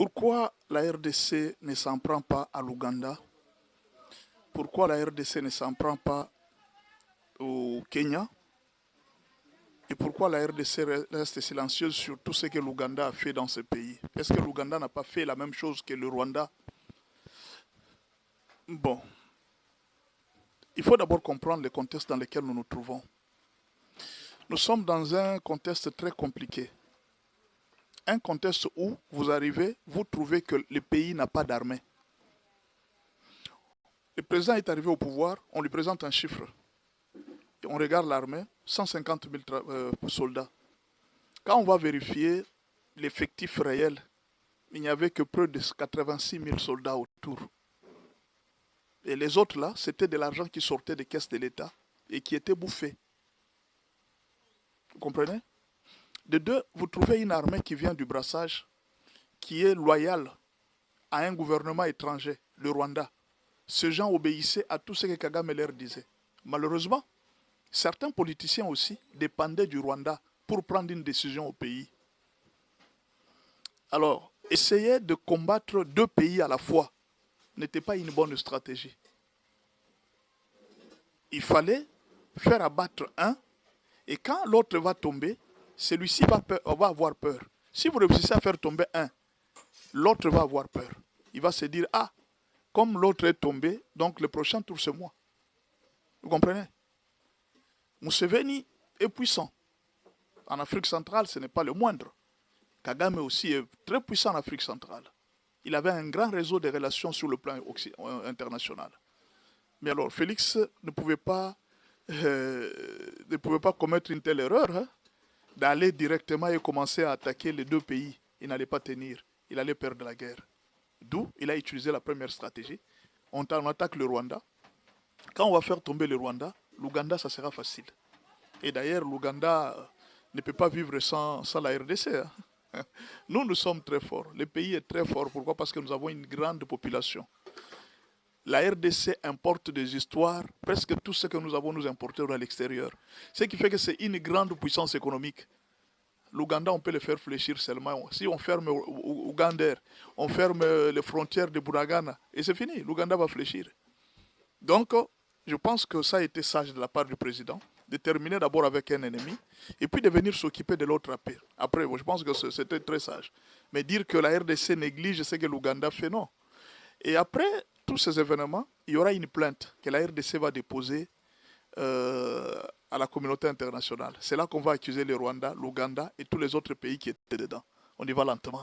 Pourquoi la RDC ne s'en prend pas à l'Ouganda? Pourquoi la RDC ne s'en prend pas au Kenya? Et pourquoi la RDC reste silencieuse sur tout ce que l'Ouganda a fait dans ce pays? Est-ce que l'Ouganda n'a pas fait la même chose que le Rwanda? Bon, il faut d'abord comprendre le contexte dans lequel nous nous trouvons. Nous sommes dans un contexte très compliqué. Un contexte où vous arrivez, vous trouvez que le pays n'a pas d'armée. Le président est arrivé au pouvoir, on lui présente un chiffre. Et on regarde l'armée, 150 000 soldats. Quand on va vérifier l'effectif réel, il n'y avait que près de 86 000 soldats autour. Et les autres là, c'était de l'argent qui sortait des caisses de l'État et qui était bouffé. Vous comprenez? De deux, vous trouvez une armée qui vient du brassage, qui est loyale à un gouvernement étranger, le Rwanda. Ces gens obéissaient à tout ce que Kagame leur disait. Malheureusement, certains politiciens aussi dépendaient du Rwanda pour prendre une décision au pays. Alors, essayer de combattre deux pays à la fois n'était pas une bonne stratégie. Il fallait faire abattre un, et quand l'autre va tomber, celui-ci va avoir peur. Si vous réussissez à faire tomber un, l'autre va avoir peur. Il va se dire, ah, comme l'autre est tombé, donc le prochain tour c'est moi. Vous comprenez? Museveni est puissant. En Afrique centrale, ce n'est pas le moindre. Kagame aussi est très puissant en Afrique centrale. Il avait un grand réseau de relations sur le plan international. Mais alors, Félix ne pouvait pas commettre une telle erreur, hein, d'aller directement et commencer à attaquer les deux pays. Il n'allait pas tenir. Il allait perdre la guerre. D'où il a utilisé la première stratégie. On attaque le Rwanda. Quand on va faire tomber le Rwanda, l'Ouganda, ça sera facile. Et d'ailleurs, l'Ouganda ne peut pas vivre sans la RDC. Hein. Nous sommes très forts. Le pays est très fort. Pourquoi? Parce que nous avons une grande population. La RDC importe des histoires. Presque tout ce que nous avons, nous importons à l'extérieur. Ce qui fait que c'est une grande puissance économique. L'Ouganda, on peut le faire fléchir seulement. Si on ferme Ougander, on ferme les frontières de Bunagana, et c'est fini. L'Ouganda va fléchir. Donc, je pense que ça a été sage de la part du président, de terminer d'abord avec un ennemi, et puis de venir s'occuper de l'autre après. Je pense que c'était très sage. Mais dire que la RDC néglige ce que l'Ouganda fait, non. Et après tous ces événements, il y aura une plainte que la RDC va déposer à la communauté internationale. C'est là qu'on va accuser le Rwanda, l'Ouganda et tous les autres pays qui étaient dedans. On y va lentement.